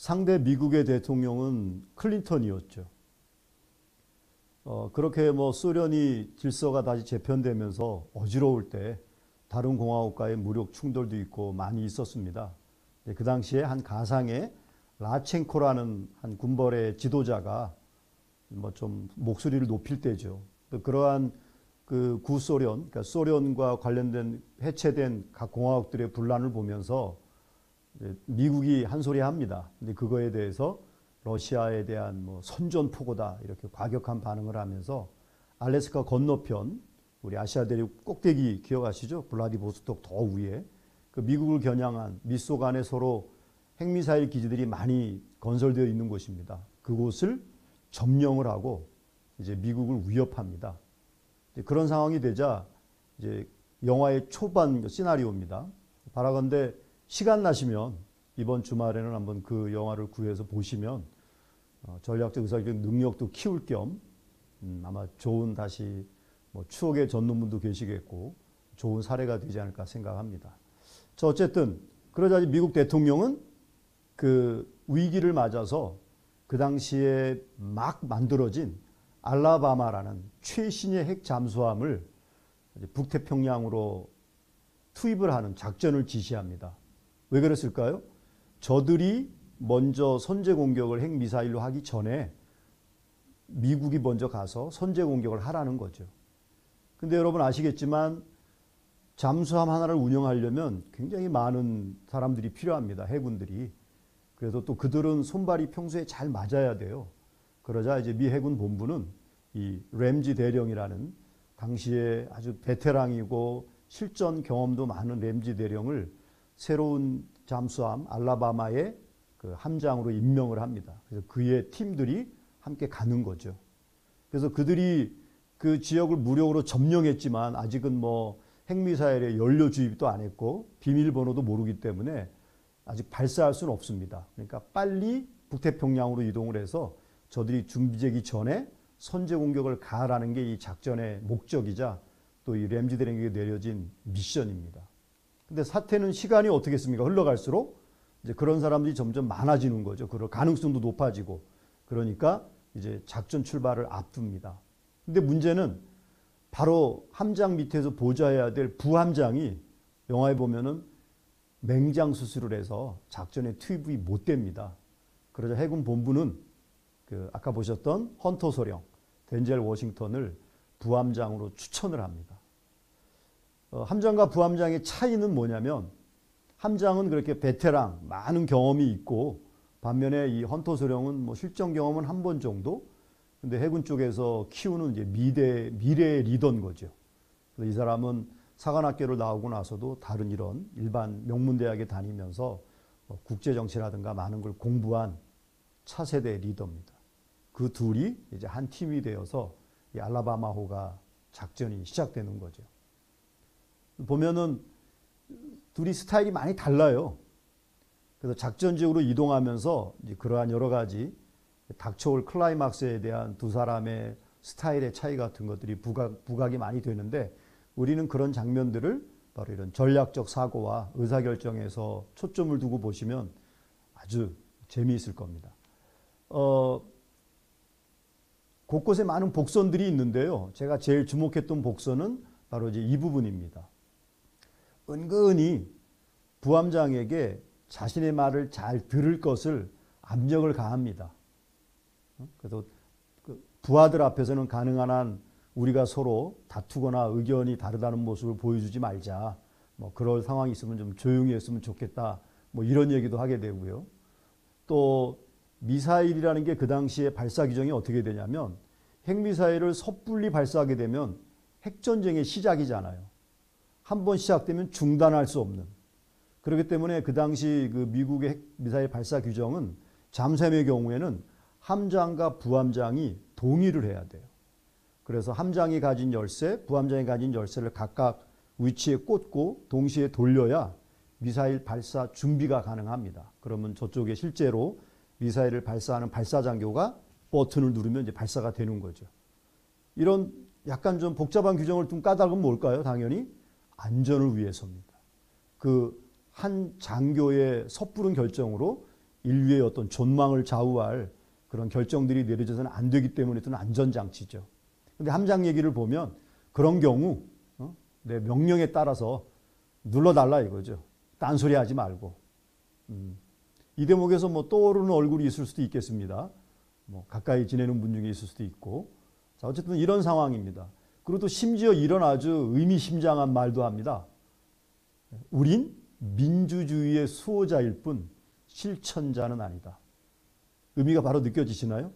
상대 미국의 대통령은 클린턴이었죠. 그렇게 뭐 소련이 질서가 다시 재편되면서 어지러울 때 다른 공화국과의 무력 충돌도 있고 많이 있었습니다. 그 당시에 한 가상의 라첸코라는 한 군벌의 지도자가 뭐 좀 목소리를 높일 때죠. 그러한 그 구소련, 그러니까 소련과 관련된 해체된 각 공화국들의 분란을 보면서 미국이 한 소리 합니다. 근데 그거에 대해서 러시아에 대한 뭐 선전포고다 이렇게 과격한 반응을 하면서 알래스카 건너편 우리 아시아 대륙 꼭대기 기억하시죠? 블라디보스톡 더 위에 그 미국을 겨냥한 미소 간에 서로 핵미사일 기지들이 많이 건설되어 있는 곳입니다. 그곳을 점령을 하고 이제 미국을 위협합니다. 이제 그런 상황이 되자 이제 영화의 초반 시나리오입니다. 바라건대 시간 나시면 이번 주말에는 한번 그 영화를 구해서 보시면 전략적 의사적 능력도 키울 겸 아마 좋은 다시 뭐 추억의 전문분도 계시겠고 좋은 사례가 되지 않을까 생각합니다. 자, 어쨌든 그러자 미국 대통령은 그 위기를 맞아서 그 당시에 막 만들어진 알라바마라는 최신의 핵 잠수함을 북태평양으로 투입을 하는 작전을 지시합니다. 왜 그랬을까요? 저들이 먼저 선제 공격을 핵미사일로 하기 전에 미국이 먼저 가서 선제 공격을 하라는 거죠. 근데 여러분 아시겠지만 잠수함 하나를 운영하려면 굉장히 많은 사람들이 필요합니다. 해군들이. 그래서 또 그들은 손발이 평소에 잘 맞아야 돼요. 그러자 이제 미 해군 본부는 이 램지 대령이라는 당시에 아주 베테랑이고 실전 경험도 많은 램지 대령을 새로운 잠수함 알라바마의 그 함장으로 임명을 합니다. 그래서 그의 팀들이 함께 가는 거죠. 그래서 그들이 그 지역을 무력으로 점령했지만 아직은 뭐 핵미사일의 연료 주입도 안 했고 비밀번호도 모르기 때문에 아직 발사할 수는 없습니다. 그러니까 빨리 북태평양으로 이동을 해서 저들이 준비되기 전에 선제 공격을 가하라는 게 이 작전의 목적이자 또 이 램지 대령에게 내려진 미션입니다. 근데 사태는 시간이 어떻게 했습니까? 흘러갈수록 이제 그런 사람들이 점점 많아지는 거죠. 그럴 가능성도 높아지고. 그러니까 이제 작전 출발을 앞둡니다. 근데 문제는 바로 함장 밑에서 보좌해야 될 부함장이 영화에 보면은 맹장 수술을 해서 작전에 투입이 못 됩니다. 그러자 해군 본부는 그 아까 보셨던 헌터 소령, 덴젤 워싱턴을 부함장으로 추천을 합니다. 함장과 부함장의 차이는 뭐냐면 함장은 그렇게 베테랑, 많은 경험이 있고 반면에 이 헌터 소령은 뭐 실전 경험은 한 번 정도. 근데 해군 쪽에서 키우는 이제 미래의 리더인 거죠. 그래서 이 사람은 사관학교를 나오고 나서도 다른 이런 일반 명문대학에 다니면서 국제 정치라든가 많은 걸 공부한 차세대 리더입니다. 그 둘이 이제 한 팀이 되어서 이 알라바마호가 작전이 시작되는 거죠. 보면은 둘이 스타일이 많이 달라요. 그래서 작전 지역으로 이동하면서 이제 그러한 여러 가지 닥쳐올 클라이막스에 대한 두 사람의 스타일의 차이 같은 것들이 부각이 많이 되는데 우리는 그런 장면들을 바로 이런 전략적 사고와 의사결정에서 초점을 두고 보시면 아주 재미있을 겁니다. 곳곳에 많은 복선들이 있는데요. 제가 제일 주목했던 복선은 바로 이제 이 부분입니다. 은근히 부함장에게 자신의 말을 잘 들을 것을 압력을 가합니다. 그래서 부하들 앞에서는 가능한 한 우리가 서로 다투거나 의견이 다르다는 모습을 보여주지 말자. 뭐 그럴 상황이 있으면 좀 조용히 했으면 좋겠다. 뭐 이런 얘기도 하게 되고요. 또 미사일이라는 게 그 당시에 발사 규정이 어떻게 되냐면 핵미사일을 섣불리 발사하게 되면 핵전쟁의 시작이잖아요. 한번 시작되면 중단할 수 없는. 그렇기 때문에 그 당시 그 미국의 핵미사일 발사 규정은 잠수함의 경우에는 함장과 부함장이 동의를 해야 돼요. 그래서 함장이 가진 열쇠, 부함장이 가진 열쇠를 각각 위치에 꽂고 동시에 돌려야 미사일 발사 준비가 가능합니다. 그러면 저쪽에 실제로 미사일을 발사하는 발사장교가 버튼을 누르면 이제 발사가 되는 거죠. 이런 약간 좀 복잡한 규정을 둔 까닭은 뭘까요? 당연히 안전을 위해서입니다. 그 한 장교의 섣부른 결정으로 인류의 어떤 존망을 좌우할 그런 결정들이 내려져서는 안 되기 때문에 또 안전장치죠. 근데 함장 얘기를 보면 그런 경우 내 명령에 따라서 눌러달라 이거죠. 딴소리 하지 말고. 이 대목에서 뭐 떠오르는 얼굴이 있을 수도 있겠습니다. 뭐 가까이 지내는 분 중에 있을 수도 있고. 자, 어쨌든 이런 상황입니다. 그리고 또 심지어 이런 아주 의미심장한 말도 합니다. 우린 민주주의의 수호자일 뿐 실천자는 아니다. 의미가 바로 느껴지시나요?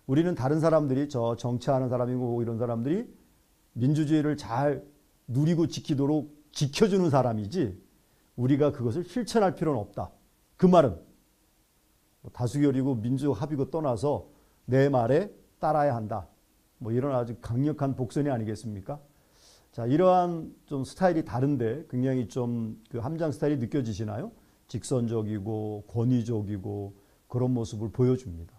우리는 다른 사람들이 저 정치하는 사람이고 이런 사람들이 민주주의를 잘 누리고 지키도록 지켜주는 사람이지 우리가 그것을 실천할 필요는 없다. 그 말은 다수결이고 민주합의고 떠나서 내 말에 따라야 한다. 뭐 이런 아주 강력한 복선이 아니겠습니까? 자, 이러한 좀 스타일이 다른데 굉장히 좀 그 함장 스타일이 느껴지시나요? 직선적이고 권위적이고 그런 모습을 보여줍니다.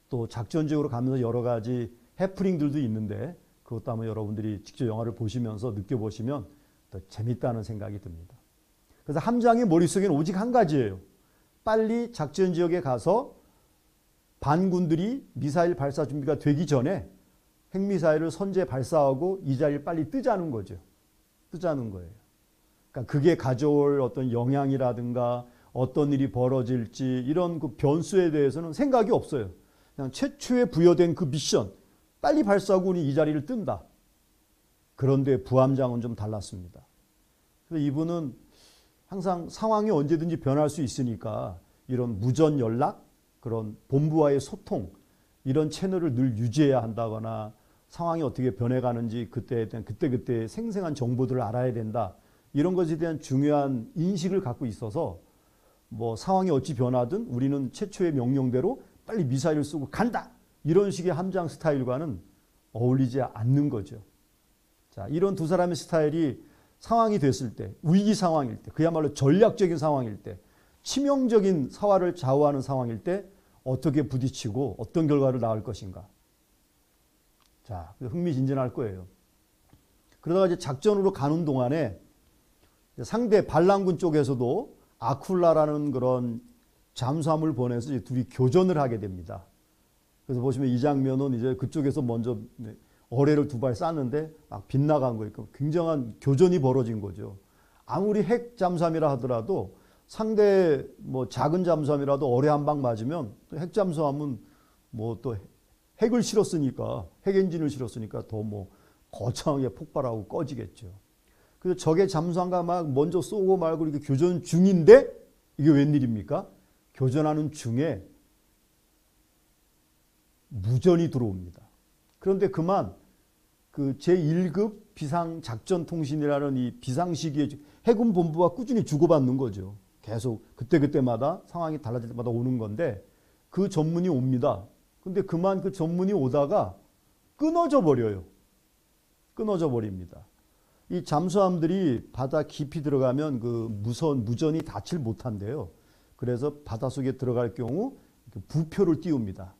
또 작전지역으로 가면서 여러 가지 해프닝들도 있는데 그것도 한번 여러분들이 직접 영화를 보시면서 느껴보시면 더 재밌다는 생각이 듭니다. 그래서 함장의 머릿속에는 오직 한 가지예요. 빨리 작전지역에 가서 반군들이 미사일 발사 준비가 되기 전에 핵미사일을 선제 발사하고 이 자리를 빨리 뜨자는 거죠. 뜨자는 거예요. 그러니까 그게 가져올 어떤 영향이라든가 어떤 일이 벌어질지 이런 그 변수에 대해서는 생각이 없어요. 그냥 최초에 부여된 그 미션 빨리 발사하고 우리 이 자리를 뜬다. 그런데 부함장은 좀 달랐습니다. 그래서 이분은 항상 상황이 언제든지 변할 수 있으니까 이런 무전 연락, 그런 본부와의 소통 이런 채널을 늘 유지해야 한다거나 상황이 어떻게 변해가는지 그때 생생한 정보들을 알아야 된다. 이런 것에 대한 중요한 인식을 갖고 있어서 뭐 상황이 어찌 변하든 우리는 최초의 명령대로 빨리 미사일을 쏘고 간다. 이런 식의 함장 스타일과는 어울리지 않는 거죠. 자, 이런 두 사람의 스타일이 상황이 됐을 때, 위기 상황일 때, 그야말로 전략적인 상황일 때, 치명적인 사활을 좌우하는 상황일 때 어떻게 부딪히고 어떤 결과를 낳을 것인가. 자, 흥미진진할 거예요. 그러다가 이제 작전으로 가는 동안에 상대 반란군 쪽에서도 아쿨라라는 그런 잠수함을 보내서 이제 둘이 교전을 하게 됩니다. 그래서 보시면 이 장면은 이제 그쪽에서 먼저 어뢰를 두 발 쐈는데 막 빗나간 거예요. 굉장한 교전이 벌어진 거죠. 아무리 핵 잠수함이라 하더라도 상대 뭐 작은 잠수함이라도 어뢰 한 방 맞으면 핵 잠수함은 뭐 또 핵을 실었으니까 핵 엔진을 실었으니까 더 뭐 거창하게 폭발하고 꺼지겠죠. 그래서 적의 잠수함과 막 먼저 쏘고 말고 이렇게 교전 중인데 이게 웬일입니까? 교전하는 중에 무전이 들어옵니다. 그런데 그만 그 제1급 비상작전통신이라는 이 비상시기에 해군 본부와 꾸준히 주고받는 거죠. 계속 그때마다 상황이 달라질 때마다 오는 건데 그 전문이 옵니다. 근데 그만 그 전문이 오다가 끊어져 버려요. 끊어져 버립니다. 이 잠수함들이 바다 깊이 들어가면 그 무전이 닿질 못한대요. 그래서 바닷속에 들어갈 경우 부표를 띄웁니다.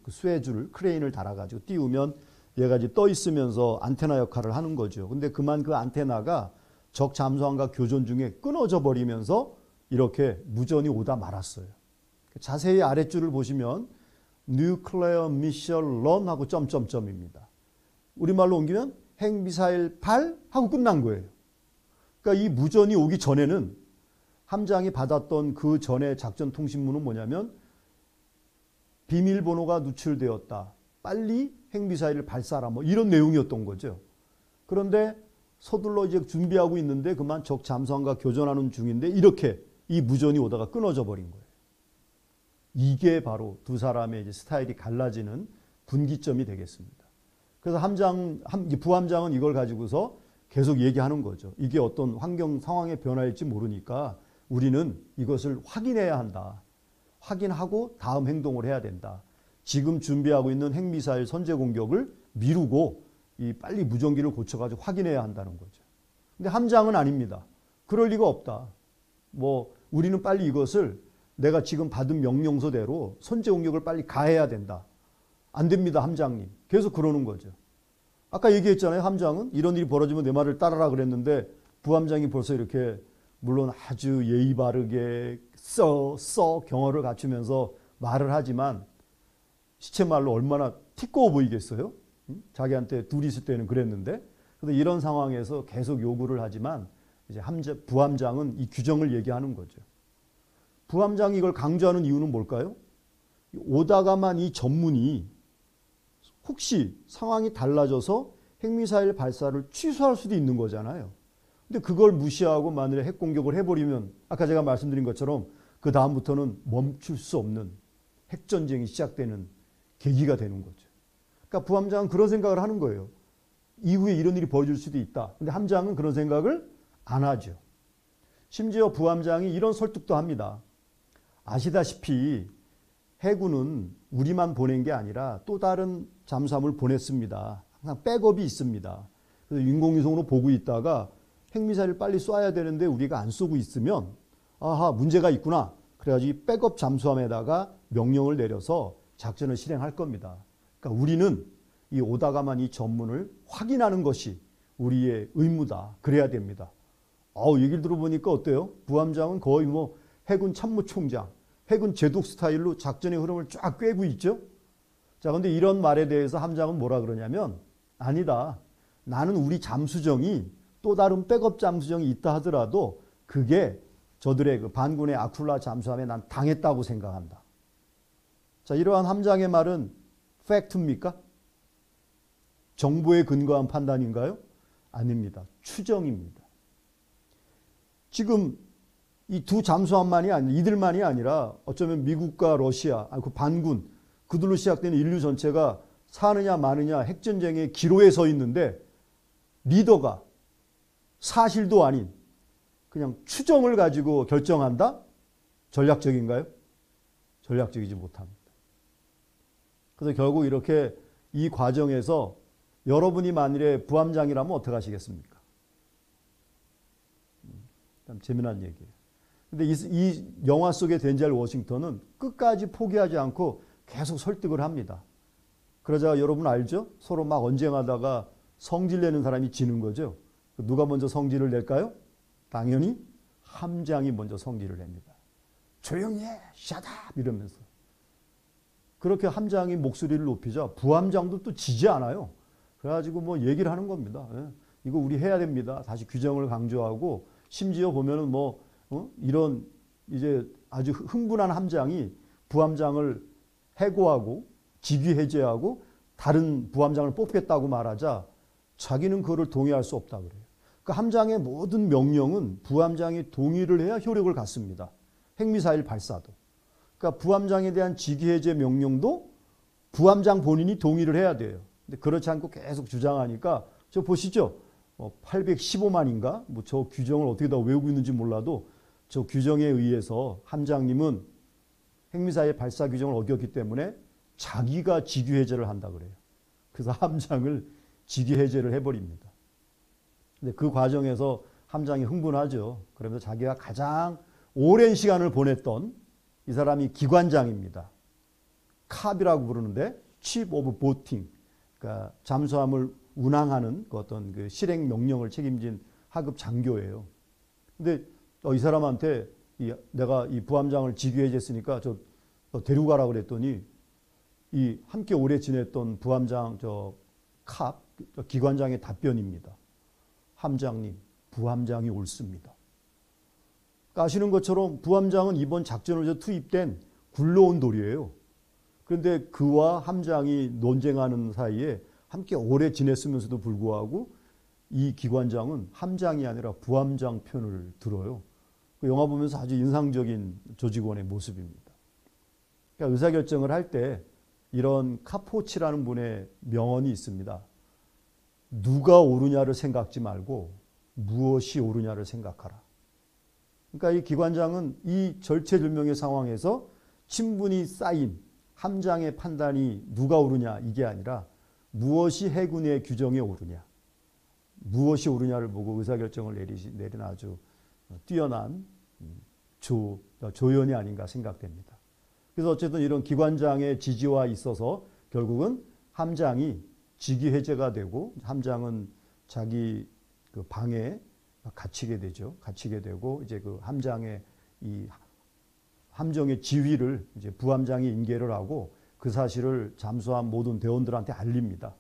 그 쇠줄을 크레인을 달아가지고 띄우면 얘가 이제 떠 있으면서 안테나 역할을 하는 거죠. 근데 그만 그 안테나가 적 잠수함과 교전 중에 끊어져 버리면서 이렇게 무전이 오다 말았어요. 자세히 아랫줄을 보시면 Nuclear Missile Run 하고 점점점입니다. 우리말로 옮기면 핵미사일 발 하고 끝난 거예요. 그러니까 이 무전이 오기 전에는 함장이 받았던 그 전에 작전 통신문은 뭐냐면 비밀번호가 누출되었다. 빨리 핵미사일을 발사하라. 뭐 이런 내용이었던 거죠. 그런데 서둘러 이제 준비하고 있는데 그만 적 잠수함과 교전하는 중인데 이렇게 이 무전이 오다가 끊어져 버린 거예요. 이게 바로 두 사람의 이제 스타일이 갈라지는 분기점이 되겠습니다. 그래서 부함장은 이걸 가지고서 계속 얘기하는 거죠. 이게 어떤 환경 상황의 변화일지 모르니까 우리는 이것을 확인해야 한다. 확인하고 다음 행동을 해야 된다. 지금 준비하고 있는 핵미사일 선제 공격을 미루고 이 빨리 무전기를 고쳐가지고 확인해야 한다는 거죠. 근데 함장은 아닙니다. 그럴 리가 없다. 뭐 우리는 빨리 이것을 내가 지금 받은 명령서대로 선제 공격을 빨리 가해야 된다. 안 됩니다, 함장님. 계속 그러는 거죠. 아까 얘기했잖아요, 함장은. 이런 일이 벌어지면 내 말을 따르라 그랬는데 부함장이 벌써 이렇게 물론 아주 예의 바르게 경어를 갖추면서 말을 하지만 시체 말로 얼마나 티꺼워 보이겠어요? 자기한테 둘이 있을 때는 그랬는데. 그런데 이런 상황에서 계속 요구를 하지만 이제 부함장은 이 규정을 얘기하는 거죠. 부함장이 이걸 강조하는 이유는 뭘까요? 오다가만 이 전문이 혹시 상황이 달라져서 핵미사일 발사를 취소할 수도 있는 거잖아요. 근데 그걸 무시하고 만일에 핵공격을 해버리면 아까 제가 말씀드린 것처럼 그 다음부터는 멈출 수 없는 핵전쟁이 시작되는 계기가 되는 거죠. 그러니까 부함장은 그런 생각을 하는 거예요. 이후에 이런 일이 벌어질 수도 있다. 근데 함장은 그런 생각을 안 하죠. 심지어 부함장이 이런 설득도 합니다. 아시다시피 해군은 우리만 보낸 게 아니라 또 다른 잠수함을 보냈습니다. 항상 백업이 있습니다. 그래서 인공위성으로 보고 있다가 핵미사일을 빨리 쏴야 되는데 우리가 안 쏘고 있으면 아하 문제가 있구나. 그래가지고 이 백업 잠수함에다가 명령을 내려서 작전을 실행할 겁니다. 그러니까 우리는 이 오다가만 이 전문을 확인하는 것이 우리의 의무다. 그래야 됩니다. 얘기를 들어보니까 어때요? 부함장은 거의 뭐 해군 참모총장, 해군 제독 스타일로 작전의 흐름을 쫙 꿰고 있죠. 자, 근데 이런 말에 대해서 함장은 뭐라 그러냐면 아니다. 나는 우리 잠수정이 또 다른 백업 잠수정이 있다 하더라도 그게 저들의 그 반군의 아쿨라 잠수함에 난 당했다고 생각한다. 자, 이러한 함장의 말은 팩트입니까? 정보에 근거한 판단인가요? 아닙니다. 추정입니다. 지금 이 두 잠수함만이 아니라 이들만이 아니라 어쩌면 미국과 러시아, 그 반군, 그들로 시작되는 인류 전체가 사느냐 마느냐 핵전쟁의 기로에 서 있는데 리더가 사실도 아닌 그냥 추정을 가지고 결정한다? 전략적인가요? 전략적이지 못합니다. 그래서 결국 이렇게 이 과정에서 여러분이 만일에 부함장이라면 어떻게 하시겠습니까? 참 재미난 얘기예요. 근데 이 영화 속의 덴젤 워싱턴은 끝까지 포기하지 않고 계속 설득을 합니다. 그러자 여러분 알죠? 서로 막 언쟁하다가 성질 내는 사람이 지는 거죠. 누가 먼저 성질을 낼까요? 당연히 함장이 먼저 성질을 냅니다. 조용히 해! 샤답! 이러면서. 그렇게 함장이 목소리를 높이자 부함장도 또 지지 않아요. 그래가지고 뭐 얘기를 하는 겁니다. 이거 우리 해야 됩니다. 다시 규정을 강조하고 심지어 보면은 이런 이제 아주 흥분한 함장이 부함장을 해고하고 직위 해제하고 다른 부함장을 뽑겠다고 말하자 자기는 그거를 동의할 수 없다 그래요. 그 함장의 모든 명령은 부함장이 동의를 해야 효력을 갖습니다. 핵미사일 발사도. 그러니까 부함장에 대한 직위 해제 명령도 부함장 본인이 동의를 해야 돼요. 근데 그렇지 않고 계속 주장하니까 저 보시죠. 815만인가? 저 규정을 어떻게 다 외우고 있는지 몰라도 저 규정에 의해서 함장님은 핵미사일 발사 규정을 어겼기 때문에 자기가 직위 해제를 한다 그래요. 그래서 함장을 직위 해제를 해버립니다. 근데 그 과정에서 함장이 흥분하죠. 그러면서 자기가 가장 오랜 시간을 보냈던 이 사람이 기관장입니다. 캅이라고 부르는데 Chief of Boating, 그러니까 잠수함을 운항하는 그 어떤 그 실행 명령을 책임진 하급 장교예요. 근데 이 사람한테 내가 이 부함장을 직위해줬으니까 저 데리고 그랬더니 이 함께 오래 지냈던 부함장 캅 기관장의 답변입니다. 함장님, 부함장이 옳습니다. 그러니까 아시는 것처럼 부함장은 이번 작전을 투입된 굴러온 돌이에요. 그런데 그와 함장이 논쟁하는 사이에 함께 오래 지냈으면서도 불구하고 이 기관장은 함장이 아니라 부함장 편을 들어요. 그 영화 보면서 아주 인상적인 조직원의 모습입니다. 그러니까 의사결정을 할 때 이런 카포치라는 분의 명언이 있습니다. 누가 옳으냐를 생각지 말고 무엇이 옳으냐를 생각하라. 그러니까 이 기관장은 이 절체절명의 상황에서 친분이 쌓인 함장의 판단이 누가 옳으냐 이게 아니라 무엇이 해군의 규정에 옳으냐, 무엇이 옳으냐를 보고 의사결정을 내린 아주 뛰어난 조연이 아닌가 생각됩니다. 그래서 어쨌든 이런 기관장의 지지와 있어서 결국은 함장이 직위 해제가 되고 함장은 자기 그 방에 갇히게 되죠. 갇히게 되고 이제 그 함장의 이 함정의 지휘를 이제 부함장이 인계를 하고 그 사실을 잠수함 모든 대원들한테 알립니다.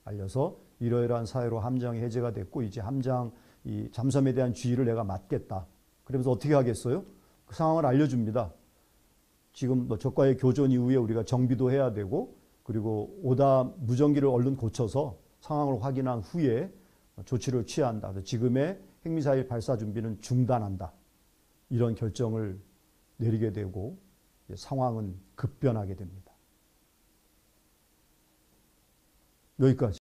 알려서 이러이러한 사유로 함정이 해제가 됐고 이제 함장 이 잠수함에 대한 지휘를 내가 맡겠다. 그러면서 어떻게 하겠어요? 그 상황을 알려줍니다. 지금 뭐 적과의 교전 이후에 우리가 정비도 해야 되고 그리고 오다 무전기를 얼른 고쳐서 상황을 확인한 후에 조치를 취한다. 지금의 핵미사일 발사 준비는 중단한다. 이런 결정을 내리게 되고 상황은 급변하게 됩니다. 여기까지.